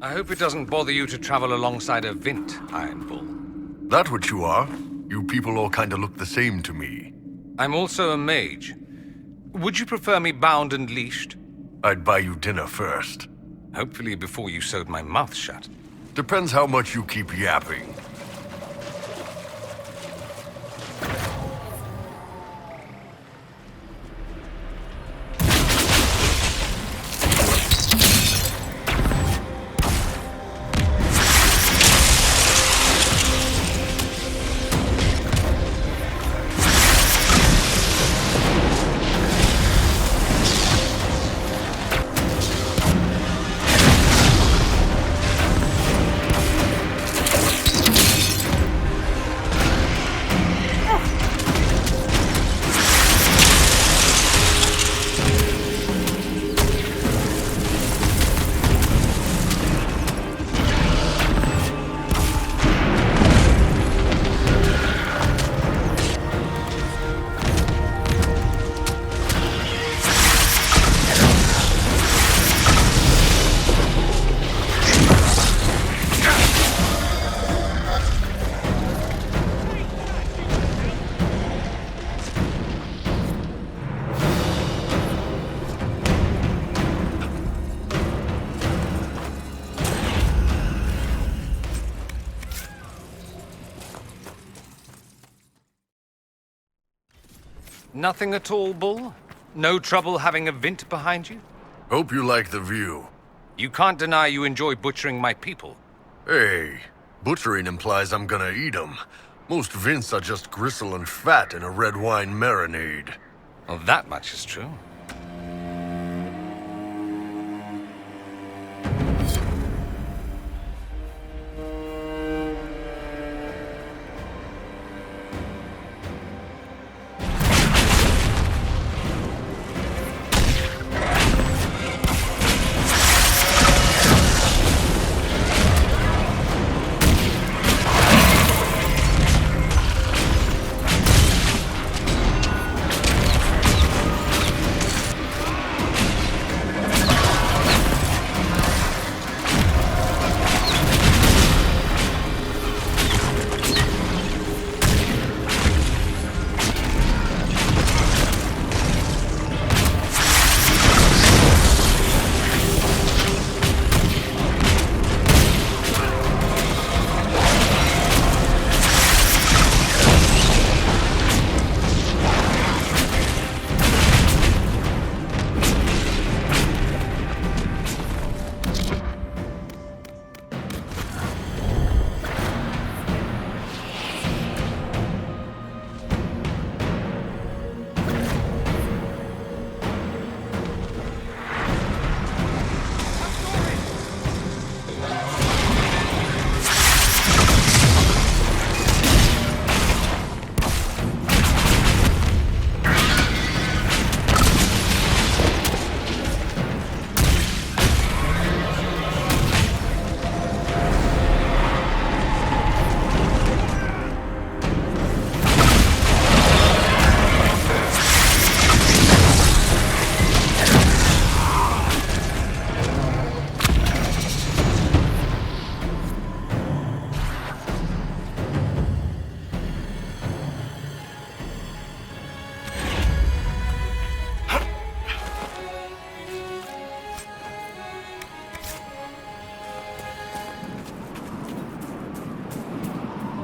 I hope it doesn't bother you to travel alongside a Vint, Iron Bull. That what you are? You people all kinda look the same to me. I'm also a mage. Would you prefer me bound and leashed? I'd buy you dinner first. Hopefully before you sewed my mouth shut. Depends how much you keep yapping. Nothing at all, Bull? No trouble having a Vint behind you? Hope you like the view. You can't deny you enjoy butchering my people. Hey, butchering implies I'm gonna eat 'em. Most Vints are just gristle and fat in a red wine marinade. Well, that much is true.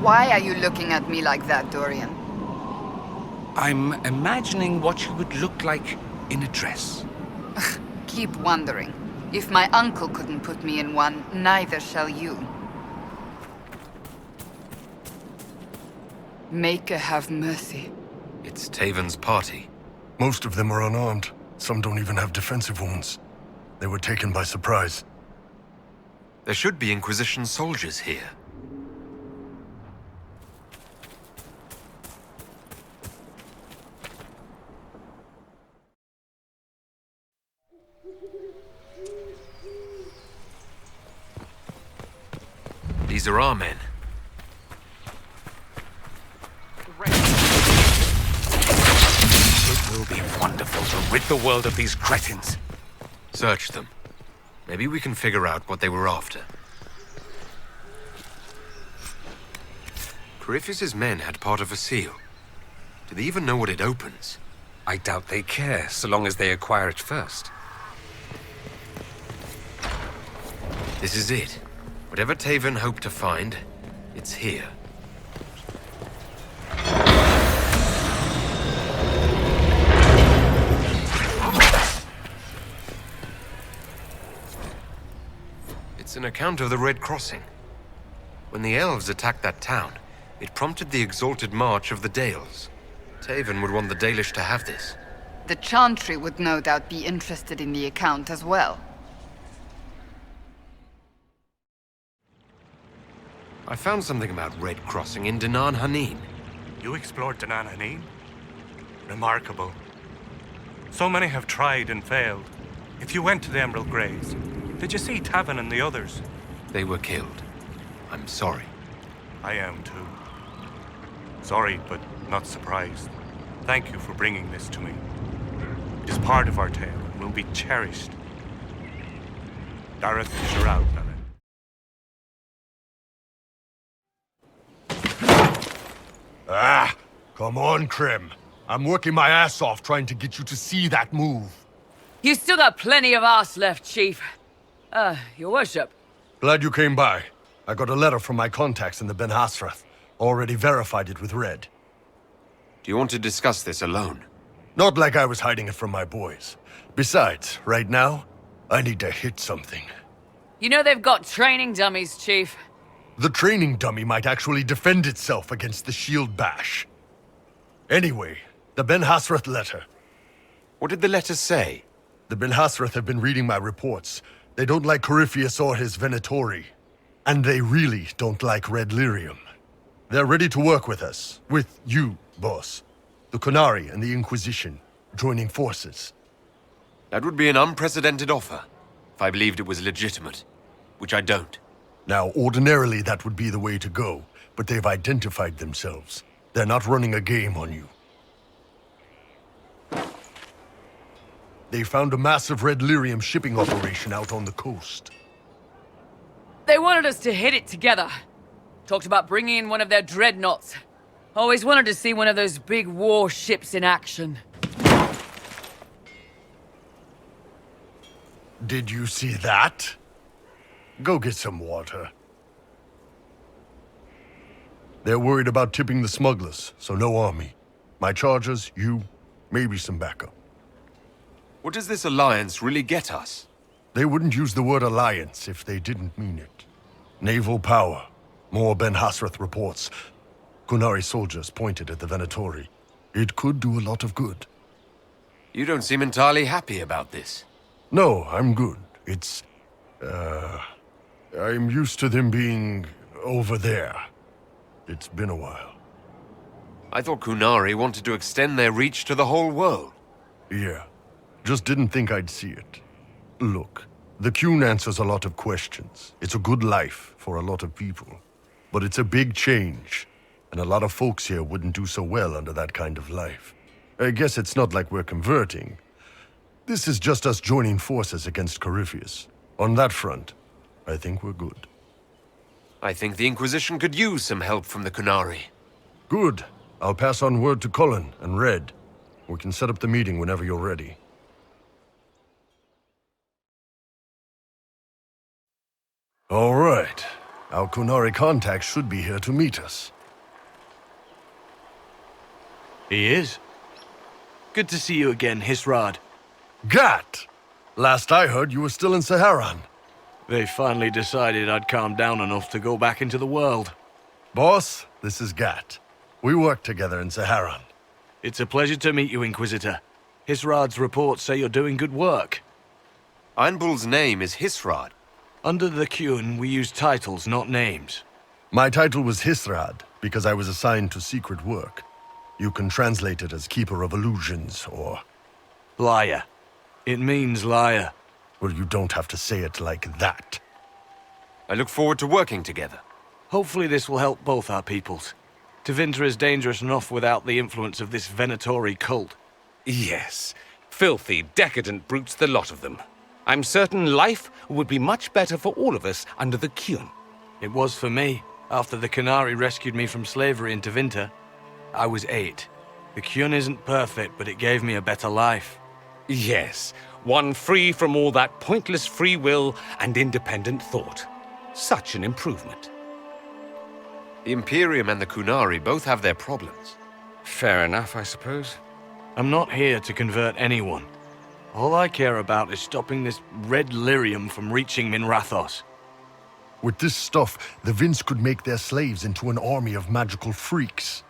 Why are you looking at me like that, Dorian? I'm imagining what you would look like in a dress. Keep wondering. If my uncle couldn't put me in one, neither shall you. Maker have mercy. It's Taven's party. Most of them are unarmed. Some don't even have defensive wounds. They were taken by surprise. There should be Inquisition soldiers here. These are our men. It will be wonderful to rid the world of these cretins. Search them. Maybe we can figure out what they were after. Corypheus's men had part of a seal. Do they even know what it opens? I doubt they care, so long as they acquire it first. This is it. Whatever Taven hoped to find, it's here. It's an account of the Red Crossing. When the elves attacked that town, it prompted the exalted march of the Dales. Taven would want the Dalish to have this. The Chantry would no doubt be interested in the account as well. I found something about Red Crossing in Danan Hanin. You explored Danan Hanin? Remarkable. So many have tried and failed. If you went to the Emerald Graves, did you see Taven and the others? They were killed. I'm sorry. I am too. Sorry, but not surprised. Thank you for bringing this to me. It is part of our tale and will be cherished. Dareth Shirao, Ah, come on, Krim. I'm working my ass off trying to get you to see that move. You still got plenty of arse left, Chief. Your worship. Glad you came by. I got a letter from my contacts in the Ben Hassrath. Already verified it with Red. Do you want to discuss this alone? Not like I was hiding it from my boys. Besides, right now, I need to hit something. You know they've got training dummies, Chief. The training dummy might actually defend itself against the shield bash. Anyway, the Ben Hassrath letter. What did the letter say? The Ben Hassrath have been reading my reports. They don't like Corypheus or his Venatori. And they really don't like Red Lyrium. They're ready to work with us. With you, boss. The Qunari and the Inquisition, joining forces. That would be an unprecedented offer, if I believed it was legitimate, which I don't. Now, ordinarily that would be the way to go, but they've identified themselves. They're not running a game on you. They found a massive Red Lyrium shipping operation out on the coast. They wanted us to hit it together. Talked about bringing in one of their dreadnoughts. Always wanted to see one of those big war ships in action. Did you see that? Go get some water. They're worried about tipping the smugglers, so no army. My chargers, you, maybe some backup. What does this alliance really get us? They wouldn't use the word alliance if they didn't mean it. Naval power. More Ben Hassrath reports. Qunari soldiers pointed at the Venatori. It could do a lot of good. You don't seem entirely happy about this. No, I'm good. It's... I'm used to them being over there. It's been a while. I thought Qunari wanted to extend their reach to the whole world. Yeah. Just didn't think I'd see it. Look, the Qun answers a lot of questions. It's a good life for a lot of people. But it's a big change, and a lot of folks here wouldn't do so well under that kind of life. I guess it's not like we're converting. This is just us joining forces against Corypheus. On that front, I think we're good. I think the Inquisition could use some help from the Qunari. Good. I'll pass on word to Cullen and Red. We can set up the meeting whenever you're ready. All right. Our Qunari contact should be here to meet us. He is. Good to see you again, Hassrath. Gat! Last I heard, you were still in Saharan. They finally decided I'd calmed down enough to go back into the world. Boss, this is Gat. We worked together in Saharan. It's a pleasure to meet you, Inquisitor. Hassrath's reports say you're doing good work. Einbul's name is Hassrath. Under the Qun, we use titles, not names. My title was Hassrath because I was assigned to secret work. You can translate it as Keeper of Illusions, or... Liar. It means liar. Well, you don't have to say it like that. I look forward to working together. Hopefully this will help both our peoples. Tevinter is dangerous enough without the influence of this Venatori cult. Yes. Filthy, decadent brutes, the lot of them. I'm certain life would be much better for all of us under the Qun. It was for me, after the Canary rescued me from slavery in Tevinter. I was 8. The Qun isn't perfect, but it gave me a better life. Yes, one free from all that pointless free will and independent thought. Such an improvement. The Imperium and the Qunari both have their problems. Fair enough, I suppose. I'm not here to convert anyone. All I care about is stopping this red lyrium from reaching Minrathos. With this stuff, the Vince could make their slaves into an army of magical freaks.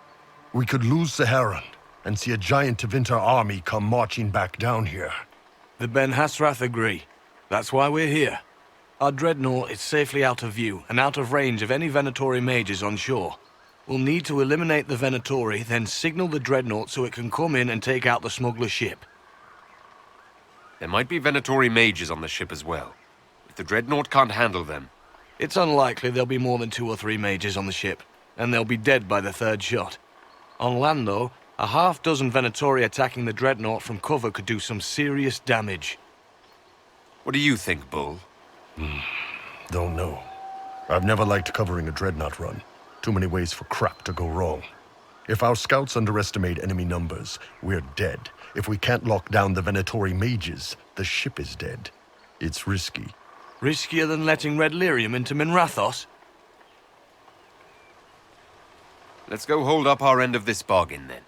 We could lose Saharan and see a giant Tevinter army come marching back down here. The Ben Hassrath agree. That's why we're here. Our dreadnought is safely out of view and out of range of any Venatori mages on shore. We'll need to eliminate the Venatori, then signal the dreadnought so it can come in and take out the smuggler ship. There might be Venatori mages on the ship as well. If the dreadnought can't handle them... It's unlikely there'll be more than 2 or 3 mages on the ship, and they'll be dead by the 3rd shot. On land, though, a half-dozen Venatori attacking the dreadnought from cover could do some serious damage. What do you think, Bull? Don't know. I've never liked covering a dreadnought run. Too many ways for crap to go wrong. If our scouts underestimate enemy numbers, we're dead. If we can't lock down the Venatori mages, the ship is dead. It's risky. Riskier than letting red lyrium into Minrathos? Let's go hold up our end of this bargain, then.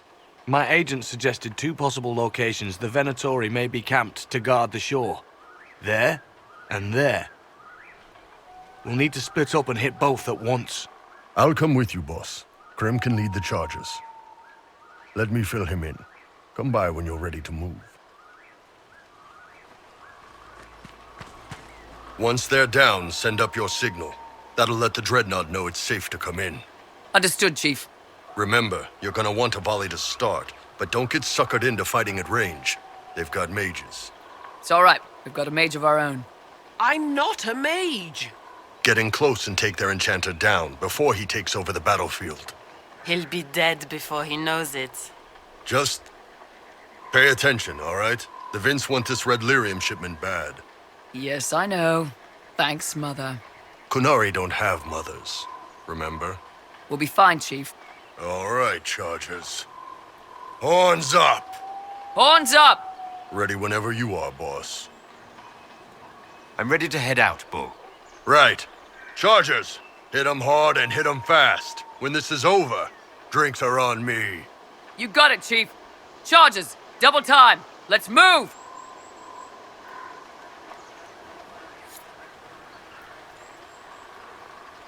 My agent suggested 2 possible locations the Venatori may be camped to guard the shore. There, and there. We'll need to split up and hit both at once. I'll come with you, boss. Krem can lead the charges. Let me fill him in. Come by when you're ready to move. Once they're down, send up your signal. That'll let the dreadnought know it's safe to come in. Understood, Chief. Remember, you're gonna want a volley to start, but don't get suckered into fighting at range. They've got mages. It's all right. We've got a mage of our own. I'm not a mage. Get in close and take their enchanter down before he takes over the battlefield. He'll be dead before he knows it. Just pay attention, all right? The Vince want this red lyrium shipment bad. Yes, I know. Thanks, Mother. Qunari don't have mothers, remember? We'll be fine, Chief. All right, Chargers. Horns up! Horns up! Ready whenever you are, boss. I'm ready to head out, Bull. Right. Chargers, hit 'em hard and hit 'em fast. When this is over, drinks are on me. You got it, Chief. Charges! Double time! Let's move!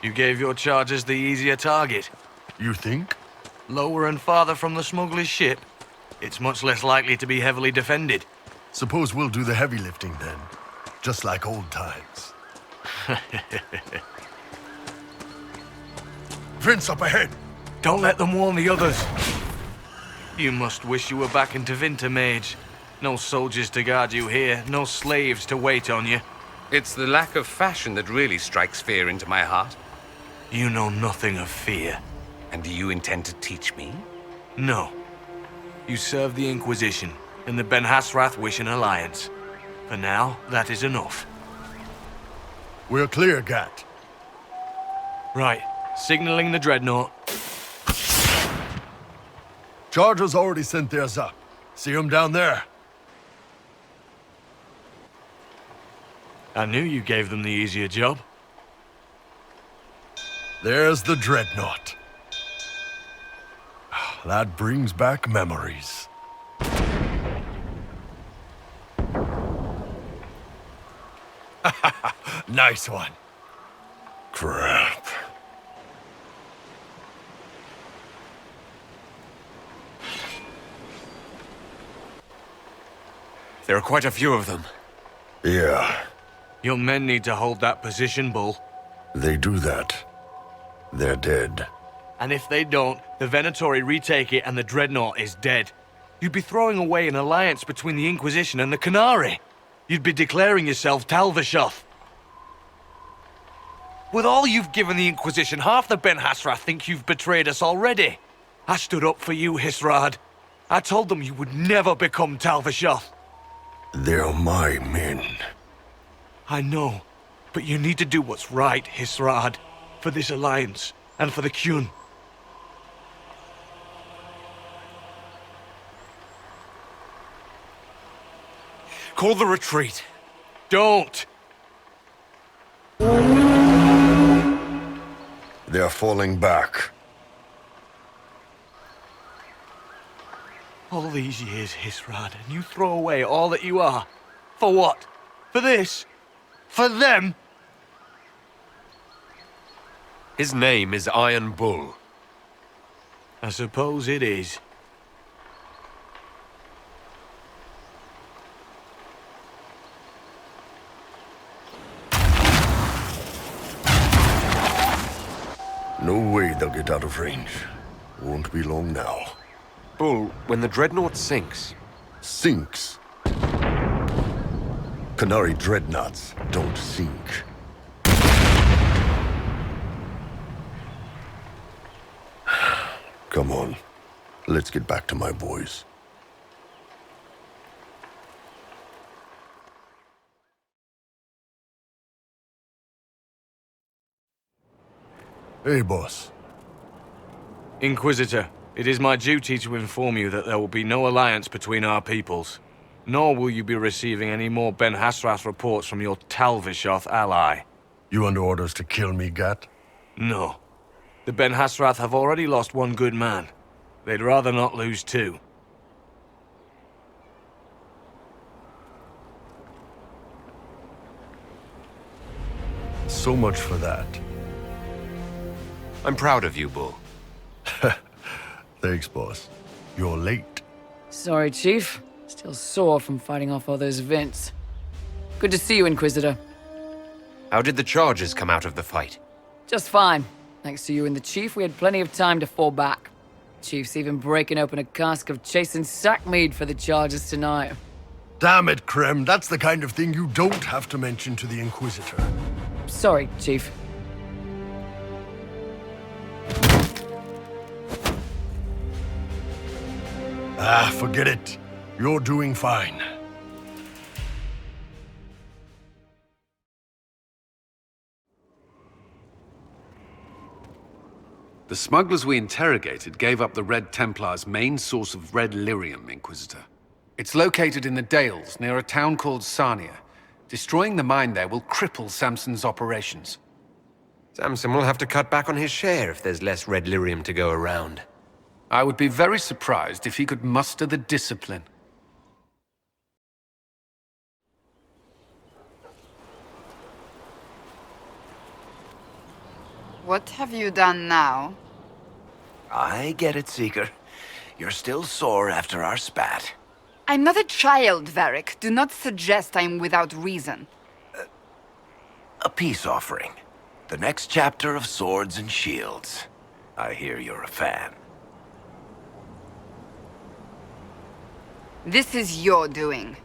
You gave your charges the easier target. You think? Lower and farther from the smuggler's ship, it's much less likely to be heavily defended. Suppose we'll do the heavy lifting then. Just like old times. Vince up ahead! Don't let them warn the others. You must wish you were back in Tevinter, Mage. No soldiers to guard you here, no slaves to wait on you. It's the lack of fashion that really strikes fear into my heart. You know nothing of fear. And do you intend to teach me? No. You serve the Inquisition, and the Ben Hassrath wish an alliance. For now, that is enough. We're clear, Gat. Right, signaling the dreadnought. Chargers already sent theirs up. See 'em down there? I knew you gave them the easier job. There's the dreadnought. That brings back memories. Nice one. Crap. There are quite a few of them. Yeah, Your men need to hold that position, Bull. they do that. They're dead. And if they don't, the Venatori retake it and the dreadnought is dead. You'd be throwing away an alliance between the Inquisition and the Canary. You'd be declaring yourself Talvishoth. With all you've given the Inquisition, half the Ben Hassrath think you've betrayed us already. I stood up for you, Hisrad. I told them you would never become Talvishoth. They're my men. I know. But you need to do what's right, Hassrath. For this alliance, and for the Qun. Call the retreat. Don't! They're falling back. All these years, Hassrath, and you throw away all that you are. For what? For this? For them? His name is Iron Bull. I suppose it is. No way they'll get out of range. Won't be long now. Bull, when the dreadnought sinks, Sinks. Canary dreadnoughts don't sink. Come on. Let's get back to my boys. Hey, boss. Inquisitor, it is my duty to inform you that there will be no alliance between our peoples. Nor will you be receiving any more Ben Hassrath reports from your Talvishoth ally. You under orders to kill me, Gat? No. The Ben Hassrath have already lost one good man. They'd rather not lose two. So much for that. I'm proud of you, Bull. Thanks, boss. You're late. Sorry, Chief. Still sore from fighting off all those vents. Good to see you, Inquisitor. How did the charges come out of the fight? Just fine. Thanks to you and the Chief, we had plenty of time to fall back. Chief's even breaking open a cask of chasing sackmead for the charges tonight. Damn it, Krem. That's the kind of thing you don't have to mention to the Inquisitor. Sorry, Chief. Ah, forget it. You're doing fine. The smugglers we interrogated gave up the Red Templar's main source of red lyrium, Inquisitor. It's located in the Dales, near a town called Sarnia. Destroying the mine there will cripple Samson's operations. Samson will have to cut back on his share if there's less red lyrium to go around. I would be very surprised if he could muster the discipline. What have you done now? I get it, Seeker. You're still sore after our spat. I'm not a child, Varric. Do not suggest I'm without reason. A peace offering. The next chapter of Swords and Shields. I hear you're a fan. This is your doing.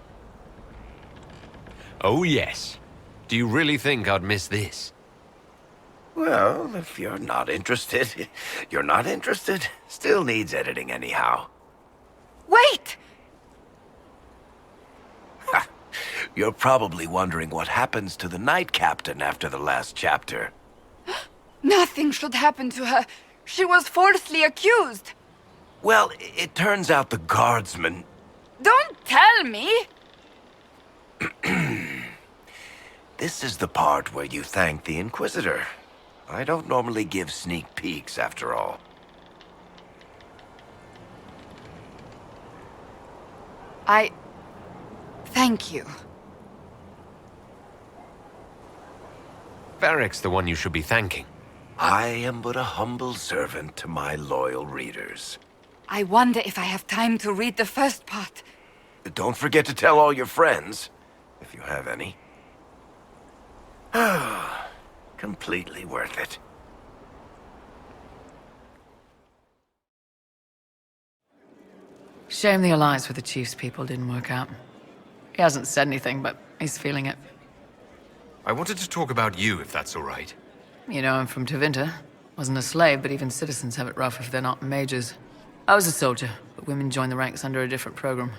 Oh, yes. Do you really think I'd miss this? Well, if you're not interested, you're not interested. Still needs editing anyhow. Wait! You're probably wondering what happens to the Knight Captain after the last chapter. Nothing should happen to her. She was falsely accused. Well, it turns out the guardsman... Don't tell me! This is the part where you thank the Inquisitor. I don't normally give sneak peeks, after all. Thank you. Varric's the one you should be thanking. I am but a humble servant to my loyal readers. I wonder if I have time to read the first part. Don't forget to tell all your friends, if you have any. Completely worth it. Shame the alliance with the Chief's people didn't work out. He hasn't said anything, but he's feeling it. I wanted to talk about you, if that's all right. You know, I'm from Tevinter. Wasn't a slave, but even citizens have it rough if they're not mages. I was a soldier, but women joined the ranks under a different program.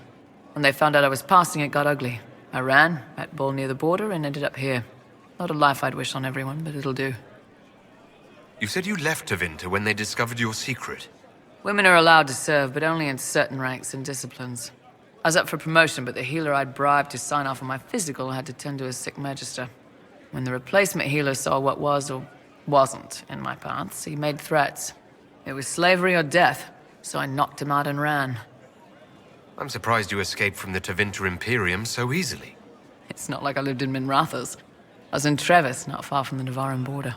When they found out I was passing, it got ugly. I ran, met Bull near the border, and ended up here. Not a life I'd wish on everyone, but it'll do. You said you left Tevinter when they discovered your secret. Women are allowed to serve, but only in certain ranks and disciplines. I was up for promotion, but the healer I'd bribed to sign off on my physical had to tend to a sick magister. When the replacement healer saw what was or wasn't in my paths, he made threats. It was slavery or death, so I knocked him out and ran. I'm surprised you escaped from the Tevinter Imperium so easily. It's not like I lived in Minrathous. I was in Trevis, not far from the Navaran border.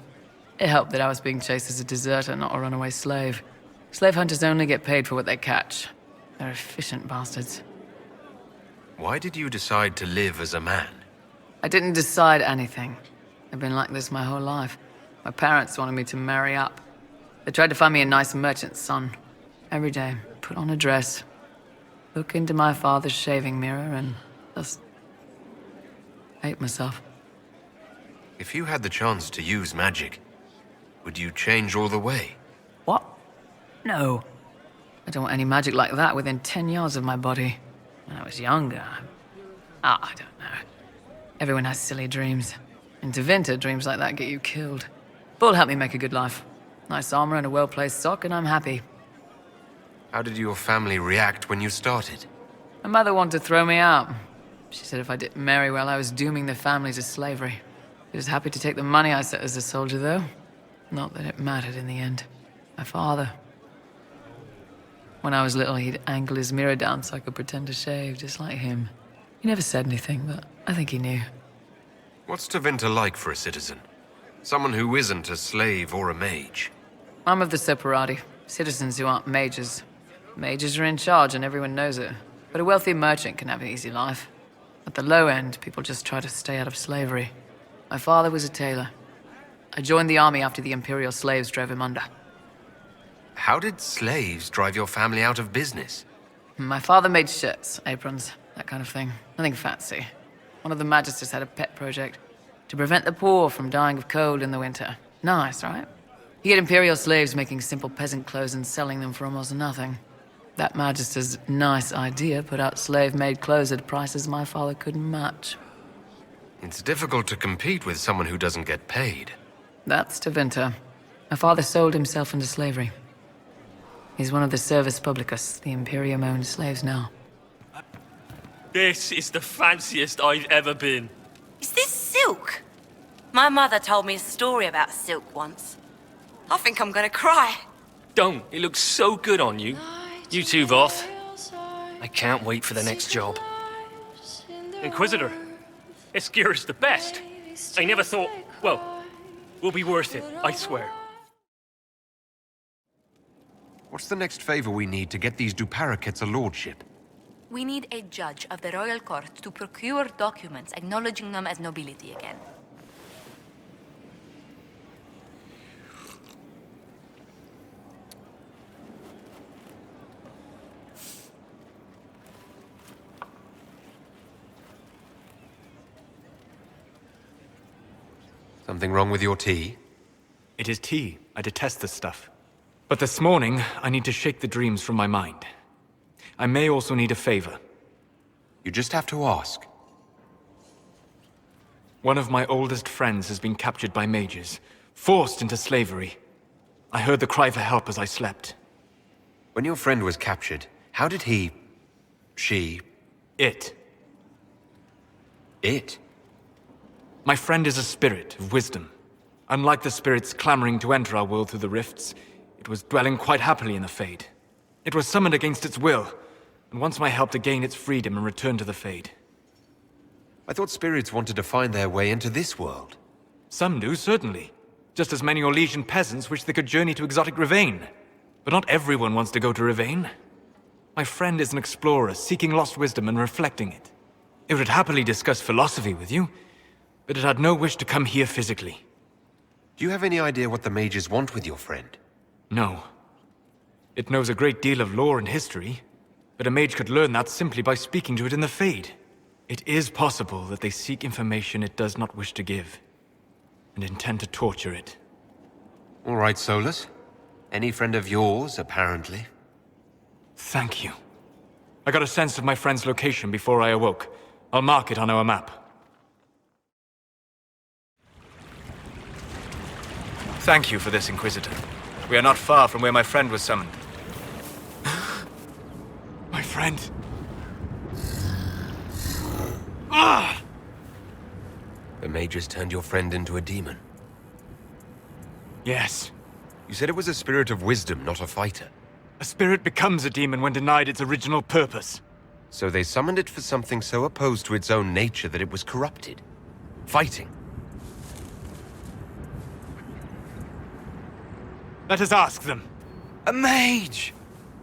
It helped that I was being chased as a deserter, not a runaway slave. Slave hunters only get paid for what they catch. They're efficient bastards. Why did you decide to live as a man? I didn't decide anything. I've been like this my whole life. My parents wanted me to marry up. They tried to find me a nice merchant's son. Every day, put on a dress, look into my father's shaving mirror, and just hate myself. If you had the chance to use magic, would you change all the way? What? No. I don't want any magic like that within 10 yards of my body. When I was younger, I don't know. Everyone has silly dreams. In Tevinter, dreams like that get you killed. Bull helped me make a good life. Nice armor and a well-placed sock, and I'm happy. How did your family react when you started? My mother wanted to throw me out. She said if I didn't marry well, I was dooming the family to slavery. She was happy to take the money I set as a soldier, though. Not that it mattered in the end. My father. When I was little, he'd angle his mirror down so I could pretend to shave, just like him. He never said anything, but I think he knew. What's Tevinter like for a citizen? Someone who isn't a slave or a mage? I'm of the Separati, citizens who aren't mages. Mages are in charge and everyone knows it. But a wealthy merchant can have an easy life. At the low end, people just try to stay out of slavery. My father was a tailor. I joined the army after the Imperial slaves drove him under. How did slaves drive your family out of business? My father made shirts, aprons, that kind of thing. Nothing fancy. One of the magisters had a pet project to prevent the poor from dying of cold in the winter. Nice, right? He had Imperial slaves making simple peasant clothes and selling them for almost nothing. That magister's nice idea put out slave-made clothes at prices my father couldn't match. It's difficult to compete with someone who doesn't get paid. That's Tevinter. My father sold himself into slavery. He's one of the Servus Publicus, the Imperium-owned slaves now. This is the fanciest I've ever been. Is this silk? My mother told me a story about silk once. I think I'm gonna cry. Don't. It looks so good on you. You too, Voth. I can't wait for the next job. Inquisitor, this gear is the best. I never thought, well, will be worth it, I swear. What's the next favor we need to get these Duparaquets a lordship? We need a judge of the royal court to procure documents acknowledging them as nobility again. Something wrong with your tea? It is tea. I detest this stuff. But this morning, I need to shake the dreams from my mind. I may also need a favor. You just have to ask. One of my oldest friends has been captured by mages, forced into slavery. I heard the cry for help as I slept. When your friend was captured, how did he... she... It. My friend is a spirit of wisdom. Unlike the spirits clamoring to enter our world through the rifts, it was dwelling quite happily in the Fade. It was summoned against its will, and wants my help to gain its freedom and return to the Fade. I thought spirits wanted to find their way into this world. Some do, certainly. Just as many Orlesian peasants wish they could journey to exotic Rivain. But not everyone wants to go to Rivain. My friend is an explorer, seeking lost wisdom and reflecting it. It would happily discuss philosophy with you, but it had no wish to come here physically. Do you have any idea what the mages want with your friend? No. It knows a great deal of lore and history, but a mage could learn that simply by speaking to it in the Fade. It is possible that they seek information it does not wish to give, and intend to torture it. All right, Solas. Any friend of yours, apparently. Thank you. I got a sense of my friend's location before I awoke. I'll mark it on our map. Thank you for this, Inquisitor. We are not far from where my friend was summoned. My friend. Ah! The mages turned your friend into a demon. Yes. You said it was a spirit of wisdom, not a fighter. A spirit becomes a demon when denied its original purpose. So they summoned it for something so opposed to its own nature that it was corrupted. Fighting. Let us ask them. A mage!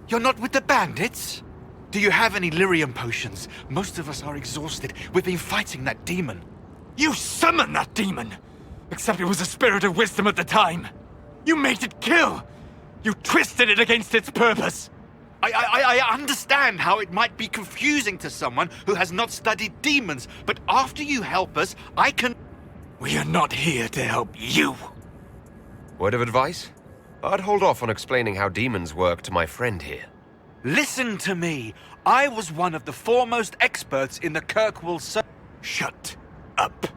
You're not with the bandits? Do you have any lyrium potions? Most of us are exhausted. We've been fighting that demon. You summoned that demon! Except it was a spirit of wisdom at the time. You made it kill! You twisted it against its purpose! I understand how it might be confusing to someone who has not studied demons, but after you help us, I can... We are not here to help you! Word of advice? I'd hold off on explaining how demons work to my friend here. Listen to me. I was one of the foremost experts in the Kirkwall Shut up.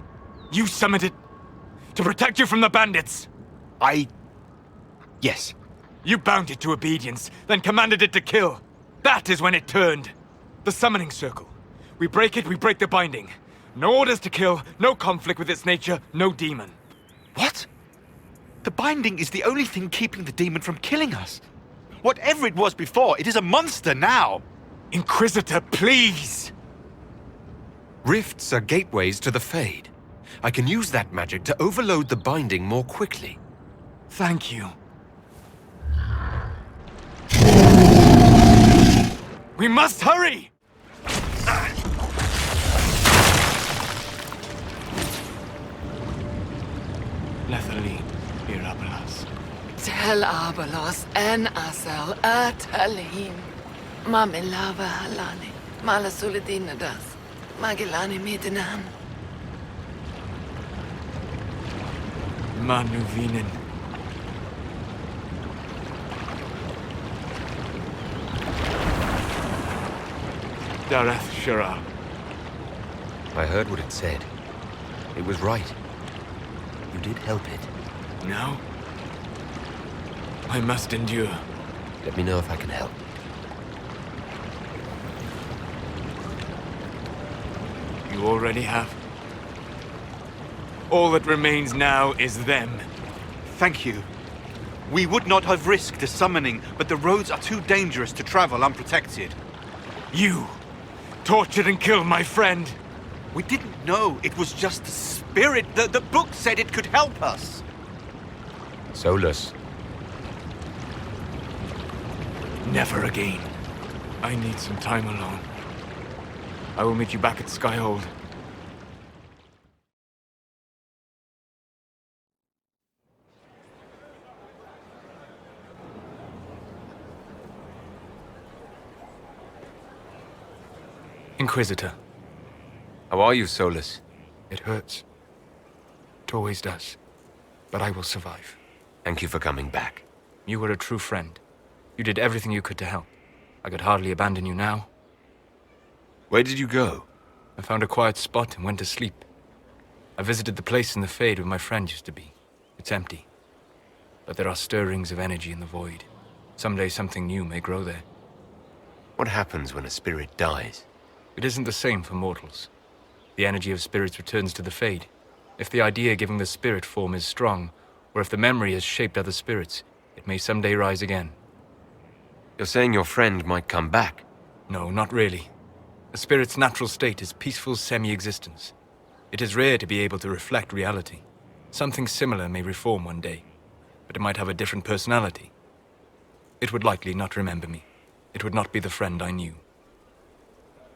You summoned it to protect you from the bandits. Yes. You bound it to obedience, then commanded it to kill. That is when it turned. The summoning circle. We break it, we break the binding. No orders to kill, no conflict with its nature, no demon. What? The binding is the only thing keeping the demon from killing us. Whatever it was before, it is a monster now. Inquisitor, please! Rifts are gateways to the Fade. I can use that magic to overload the binding more quickly. Thank you. We must hurry! Lethaline, Mirabelas. Tel Abalos en Asel Atalim. Mamilava Halani. Malasuladinadas. Magilani Midinan. Manuvinen. Dareth Shara. I heard what it said. It was right. You did help it. Now? I must endure. Let me know if I can help. You already have. All that remains now is them. Thank you. We would not have risked the summoning, but the roads are too dangerous to travel unprotected. You tortured and killed my friend. We didn't know it was just a spirit. The book said it could help us. Solas. Never again. I need some time alone. I will meet you back at Skyhold. Inquisitor. How are you, Solas? It hurts. It always does. But I will survive. Thank you for coming back. You were a true friend. You did everything you could to help. I could hardly abandon you now. Where did you go? I found a quiet spot and went to sleep. I visited the place in the Fade where my friend used to be. It's empty. But there are stirrings of energy in the void. Someday something new may grow there. What happens when a spirit dies? It isn't the same for mortals. The energy of spirits returns to the Fade. If the idea giving the spirit form is strong, or if the memory has shaped other spirits, it may someday rise again. You're saying your friend might come back? No, not really. A spirit's natural state is peaceful semi-existence. It is rare to be able to reflect reality. Something similar may reform one day, but it might have a different personality. It would likely not remember me. It would not be the friend I knew.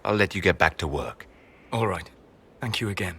I'll let you get back to work. All right. Thank you again.